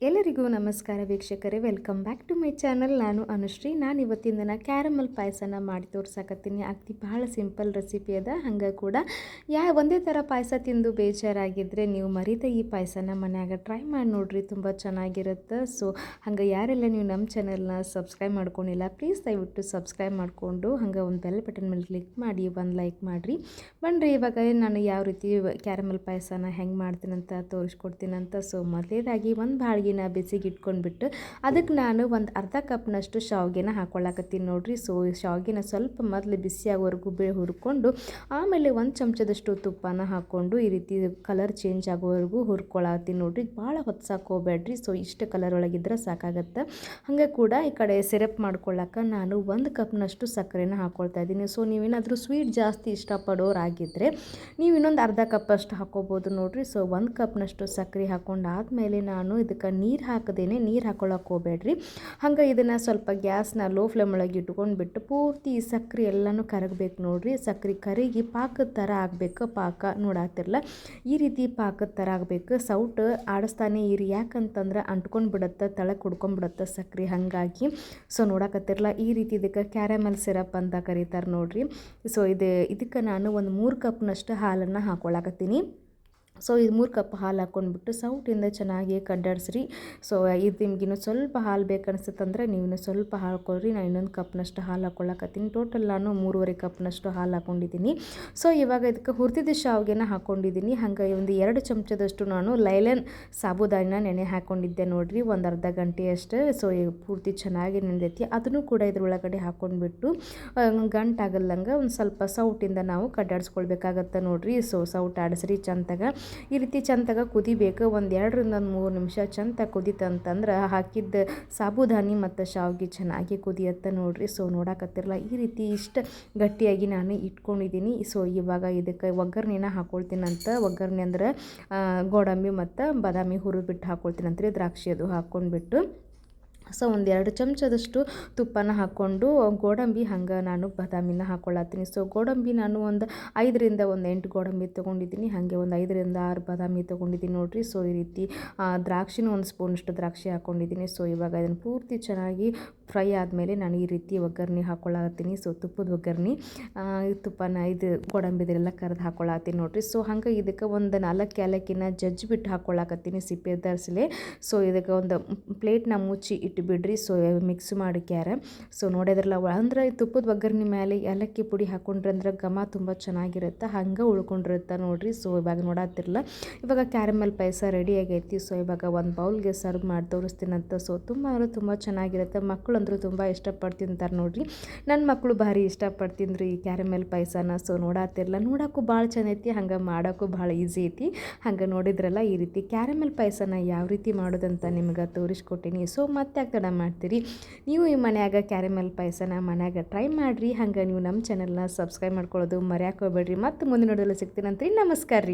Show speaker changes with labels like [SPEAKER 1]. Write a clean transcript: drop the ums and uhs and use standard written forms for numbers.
[SPEAKER 1] ಎಲ್ಲರಿಗೂ ನಮಸ್ಕಾರ ವೀಕ್ಷಕರೇ, welcome back to my channel. ನಾನು ಅನುಶ್ರೀ. ನಾನು ಇವತ್ತಿನ ದಿನ ಕ್ಯಾರಮಲ್ ಪಾಯಸನ ಮಾಡಿ ತೋರ್ಸಕತ್ತೀನಿ. ಅಗದಿ ಭಾಳ ಸಿಂಪಲ್ ರೆಸಿಪಿ ಅದ. ಹಂಗೆ ಕೂಡ ಒಂದೇ ಥರ ಪಾಯಸ ತಿಂದು ಬೇಜಾರಾಗಿದ್ದರೆ ನೀವು ಮರೀದ ಈ ಪಾಯಸನ ಮನ್ಯಾಗ ಟ್ರೈ ಮಾಡಿ ನೋಡ್ರಿ, ತುಂಬ ಚೆನ್ನಾಗಿರುತ್ತೆ. ಸೊ ಹಂಗೆ ಯಾರೆಲ್ಲ ನೀವು ನಮ್ಮ ಚಾನಲ್ನ ಸಬ್ಸ್ಕ್ರೈಬ್ ಮಾಡ್ಕೊಂಡಿಲ್ಲ, ಪ್ಲೀಸ್ ದಯವಿಟ್ಟು ಸಬ್ಸ್ಕ್ರೈಬ್ ಮಾಡಿಕೊಂಡು ಹಂಗೆ ಒಂದು ಬೆಲ್ ಬಟನ್ ಮೇಲೆ ಕ್ಲಿಕ್ ಮಾಡಿ ಒಂದು ಲೈಕ್ ಮಾಡಿರಿ. ಬನ್ನಿರಿ, ಇವಾಗ ನಾನು ಯಾವ ರೀತಿ ಕ್ಯಾರಮಲ್ ಪಾಯಸನ ಹೆಂಗೆ ಮಾಡ್ತೀನಂತ ತೋರಿಸ್ಕೊಡ್ತೀನಂತ. ಸೊ ಮೊದಲೇದಾಗಿ ಒಂದು ಬಾಳಿಗೆನ ಬಿಸಿಗೆ ಇಟ್ಕೊಂಡ್ಬಿಟ್ಟು ಅದಕ್ಕೆ ನಾನು ಒಂದು ಅರ್ಧ ಕಪ್ನಷ್ಟು ಶಾವಿಗೆನ ಹಾಕ್ಕೊಳ್ಳಾಕತ್ತೀನಿ ನೋಡ್ರಿ. ಸೊ ಶಾವಿಗೆನ ಸ್ವಲ್ಪ ಮೊದಲು ಬಿಸಿಯಾಗೋವರೆಗೂ ಹುರ್ಕೊಂಡು ಆಮೇಲೆ ಒಂದು ಚಮಚದಷ್ಟು ತುಪ್ಪನ ಹಾಕ್ಕೊಂಡು ಈ ರೀತಿ ಕಲರ್ ಚೇಂಜ್ ಆಗೋವರೆಗೂ ಹುರ್ಕೊಳತ್ತೀನಿ ನೋಡ್ರಿ. ಭಾಳ ಹೊತ್ಸಾಕೋಬೇಡ್ರಿ. ಸೊ ಇಷ್ಟು ಕಲರ್ ಒಳಗಿದ್ರೆ ಸಾಕಾಗತ್ತೆ. ಹಾಗೆ ಕೂಡ ಈ ಕಡೆ ಸಿರಪ್ ಮಾಡ್ಕೊಳ್ಳೋಕೆ ನಾನು ಒಂದು ಕಪ್ನಷ್ಟು ಸಕ್ಕರೆನ ಹಾಕ್ಕೊಳ್ತಾ ಇದ್ದೀನಿ. ಸೊ ನೀವೇನಾದರೂ ಸ್ವೀಟ್ ಜಾಸ್ತಿ ಇಷ್ಟಪಡೋರಾಗಿದ್ದರೆ ನೀವು ಇನ್ನೊಂದು ಅರ್ಧ ಕಪ್ಪಷ್ಟು ಹಾಕ್ಕೋಬೋದು ನೋಡ್ರಿ. ಸೊ ಒಂದು ಕಪ್ನಷ್ಟು ಸಕ್ಕರೆ ಹಾಕ್ಕೊಂಡು ಆದಮೇಲೆ ನಾನು ಇದಕ್ಕೆ ನೀರು ಹಾಕದೇನೆ, ನೀರು ಹಾಕೊಳ್ಳೋಕೆ ಹೋಗಬೇಡ್ರಿ. ಹಂಗೆ ಇದನ್ನು ಸ್ವಲ್ಪ ಗ್ಯಾಸ್ನ ಲೋ ಫ್ಲೇಮ್ ಒಳಗೆ ಇಟ್ಕೊಂಡ್ಬಿಟ್ಟು ಪೂರ್ತಿ ಈ ಸಕ್ಕರೆ ಎಲ್ಲನೂ ಕರಗಬೇಕು ನೋಡ್ರಿ. ಸಕ್ಕರೆ ಕರಗಿ ಪಾಕದ ಥರ ಆಗಬೇಕು. ಪಾಕ ನೋಡಾತಿರಲ್ಲ, ಈ ರೀತಿ ಪಾಕದ ಥರ ಆಗಬೇಕು. ಸೌಟ್ ಆಡಿಸ್ತಾನೆ ಇರಿ, ಯಾಕಂತಂದ್ರೆ ಅಂಟ್ಕೊಂಡು ಬಿಡುತ್ತೆ, ತಳಕ್ಕೆ ಕುಡ್ಕೊಂಡ್ಬಿಡುತ್ತೆ ಸಕ್ಕರೆ. ಹಾಗಾಗಿ ಸೊ ನೋಡಕತ್ತಿರಲ್ಲ, ಈ ರೀತಿ ಇದಕ್ಕೆ ಕ್ಯಾರಮಲ್ ಸಿರಪ್ ಅಂತ ಕರೀತಾರೆ ನೋಡ್ರಿ. ಸೊ ಇದಕ್ಕೆ ನಾನು ಒಂದು 3 ಕಪ್ನಷ್ಟು ಹಾಲನ್ನು ಹಾಕ್ಕೊಳಕತ್ತೀನಿ. ಸೊ ಇದು 3 ಕಪ್ ಹಾಲು ಹಾಕ್ಕೊಂಡ್ಬಿಟ್ಟು ಸೌಟಿಂದ ಚೆನ್ನಾಗಿ ಕಡ್ಡಾಡಿಸ್ರಿ. ಸೊ ಇದು ನಿಮ್ಗಿನ್ನೂ ಸ್ವಲ್ಪ ಹಾಲು ಬೇಕನ್ಸುತ್ತಂದ್ರೆ ನೀವು ಸ್ವಲ್ಪ ಹಾಕ್ಕೊಳ್ರಿ. ನಾನು ಇನ್ನೊಂದು ಕಪ್ನಷ್ಟು ಹಾಲು ಹಾಕ್ಕೊಳ್ಳಕತ್ತೀನಿ. ಟೋಟಲ್ ನಾನು 3.5 ಕಪ್ನಷ್ಟು ಹಾಲು ಹಾಕ್ಕೊಂಡಿದ್ದೀನಿ. ಸೊ ಇವಾಗ ಇದಕ್ಕೆ ಹುರಿದಿದ್ದ ಶಾವಿಗೆನ ಹಾಕ್ಕೊಂಡಿದ್ದೀನಿ. ಹಾಗೆ ಒಂದು 2 ಚಮಚದಷ್ಟು ನಾನು ಲೈಲನ್ ಸಾಬುದಾನಿನ ನೆನೆ ಹಾಕ್ಕೊಂಡಿದ್ದೆ ನೋಡ್ರಿ, ಒಂದು ಅರ್ಧ ಗಂಟೆಯಷ್ಟು. ಸೊ ಪೂರ್ತಿ ಚೆನ್ನಾಗಿ ನೆನೆದೈತಿ. ಅದನ್ನು ಕೂಡ ಇದ್ರೊಳಗಡೆ ಹಾಕ್ಕೊಂಡ್ಬಿಟ್ಟು ಗಂಟಾಗಲ್ಲಂಗೆ ಒಂದು ಸ್ವಲ್ಪ ಸೌಟಿಂದ ನಾವು ಕಡ್ಡಾಡಿಸ್ಕೊಳ್ಬೇಕಾಗತ್ತೆ ನೋಡ್ರಿ. ಸೊ ಸೌಟ್ ಆಡಿಸ್ರಿ ಚಂದಾಗ. ಈ ರೀತಿ ಚಂದಾಗ ಕುದಿಬೇಕು. ಒಂದು 2 ರಿಂದ 3 ನಿಮಿಷ ಚಂದ ಕುದಿತಂತಂದ್ರೆ ಹಾಕಿದ್ದ ಸಾಬುದಾನಿ ಮತ್ತು ಶಾವಿಗೆ ಚೆನ್ನಾಗಿ ಕುದಿಯತ್ತೆ ನೋಡ್ರಿ. ಸೊ ನೋಡಕತ್ತಿರಲ್ಲ, ಈ ರೀತಿ ಇಷ್ಟು ಗಟ್ಟಿಯಾಗಿ ನಾನು ಇಟ್ಕೊಂಡಿದ್ದೀನಿ. ಸೊ ಇವಾಗ ಇದಕ್ಕೆ ಒಗ್ಗರಣೆನ ಹಾಕ್ಕೊಳ್ತೀನಂತ. ಒಗ್ಗರಣೆ ಅಂದ್ರೆ ಗೋಡಂಬಿ ಮತ್ತು ಬಾದಾಮಿ ಹುರಿದ್ಬಿಟ್ಟು ಹಾಕ್ಕೊಳ್ತೀನಂತ್ರಿ, ದ್ರಾಕ್ಷಿ ಅದು ಹಾಕ್ಕೊಂಡ್ಬಿಟ್ಟು. ಸೊ ಒಂದು 2 ಚಮಚದಷ್ಟು ತುಪ್ಪನ ಹಾಕ್ಕೊಂಡು ಗೋಡಂಬಿ ಹಂಗೆ ನಾನು ಬಾದಾಮಿನ ಹಾಕ್ಕೊಳ್ಳತ್ತೀನಿ. ಸೊ ಗೋಡಂಬಿ ನಾನು ಒಂದು 5 ರಿಂದ 8 ಗೋಡಂಬಿ ತೊಗೊಂಡಿದ್ದೀನಿ. ಹಾಗೆ ಒಂದು 5 ರಿಂದ 6 ಬಾದಾಮಿ ತೊಗೊಂಡಿದ್ದೀನಿ ನೋಡ್ರಿ. ಸೊ ಈ ರೀತಿ ದ್ರಾಕ್ಷಿನೂ ಒಂದು ಸ್ಪೂನಷ್ಟು ದ್ರಾಕ್ಷಿ ಹಾಕ್ಕೊಂಡಿದ್ದೀನಿ. ಸೊ ಇವಾಗ ಇದನ್ನು ಪೂರ್ತಿ ಚೆನ್ನಾಗಿ ಫ್ರೈ ಆದಮೇಲೆ ನಾನು ಈ ರೀತಿ ಒಗ್ಗರಣೆ ಹಾಕ್ಕೊಳ್ಳತ್ತೀನಿ. ಸೊ ತುಪ್ಪದ ಒಗ್ಗರಣೆ, ತುಪ್ಪನ ಇದು ಗೋಡಂಬಿದೆಲ್ಲ ಕರೆದು ಹಾಕ್ಕೊಳ್ಳತ್ತೀನಿ ನೋಡ್ರಿ. ಸೊ ಹಂಗೆ ಇದಕ್ಕೆ ಒಂದು 4 ಏಲಕ್ಕಿನ ಜಜ್ಜಿಬಿಟ್ಟು ಹಾಕ್ಕೊಳ್ಳಕತ್ತೀನಿ ಸಿಪ್ಪೆ ತರಿಸಲೇ. ಸೊ ಇದಕ್ಕೆ ಒಂದು ಪ್ಲೇಟ್ನ ಮುಚ್ಚಿ ಇಟ್ಟುಬಿಡ್ರಿ. ಸೊ ಮಿಕ್ಸ್ ಮಾಡಿ ಸೊ ನೋಡಿದ್ರಲ್ಲ, ಅಂದ್ರೆ ತುಪ್ಪದ ಒಗ್ಗರಣೆ ಮೇಲೆ ಏಲಕ್ಕಿ ಪುಡಿ ಹಾಕ್ಕೊಂಡ್ರೆ ಅಂದ್ರೆ ಘಮ ತುಂಬ ಚೆನ್ನಾಗಿರುತ್ತೆ, ಹಂಗೆ ಉಳ್ಕೊಂಡಿರುತ್ತೆ ನೋಡ್ರಿ. ಸೊ ಇವಾಗ ನೋಡತ್ತಿರಲ್ಲ, ಇವಾಗ ಕ್ಯಾರಮಲ್ ಪಾಯಸ ರೆಡಿ ಆಗೈತಿ. ಸೊ ಇವಾಗ ಒಂದು ಬೌಲ್ಗೆ ಸರ್ವ್ ಮಾಡಿ ತೋರಿಸ್ತೀನಂತ. ಸೊ ತುಂಬ ಅಂದರೆ ತುಂಬ ಚೆನ್ನಾಗಿರುತ್ತೆ. ಮಕ್ಕಳು ಅಂದರೂ ತುಂಬ ಇಷ್ಟಪಟ್ಟು ತಿಂತಾರೆ ನೋಡ್ರಿ. ನನ್ನ ಮಕ್ಕಳು ಭಾರಿ ಇಷ್ಟಪಟ್ಟು ತಿಂದ್ರಿ ಈ ಕ್ಯಾರಮಲ್ ಪಾಯಸನ. ಸೊ ನೋಡತ್ತಿರಲ್ಲ, ನೋಡೋಕ್ಕೂ ಭಾಳ ಚೆನ್ನೈತಿ, ಹಂಗೆ ಮಾಡೋಕ್ಕೂ ಭಾಳ ಈಸಿ ಐತಿ. ಹಂಗೆ ನೋಡಿದ್ರಲ್ಲ, ಈ ರೀತಿ ಕ್ಯಾರಮಲ್ ಪಾಯಸನ ಯಾವ ರೀತಿ ಮಾಡೋದಂತ ನಿಮ್ಗೆ ತೋರಿಸ್ಕೊಟ್ಟಿನಿ. ಸೊ ಮತ್ತೆ ತಡ ಮಾಡ್ತೀರಿ, ನೀವು ಈ ಮನ್ಯಾಗ ಕ್ಯಾರಮಲ್ ಪಾಯಸನ ಮನ್ಯಾಗ ಟ್ರೈ ಮಾಡಿರಿ. ಹಂಗೆ ನೀವು ನಮ್ಮ ಚಾನಲ್ನ ಸಬ್ಸ್ಕ್ರೈಬ್ ಮಾಡ್ಕೊಳ್ಳೋದು ಮರ್ಯಾಕೆ ಹೋಗ್ಬೇಡ್ರಿ. ಮತ್ತು ಮುಂದಿನ ನೋಡಲು ಸಿಗ್ತೀನಂತ್ರಿ. ನಮಸ್ಕಾರ ರೀ.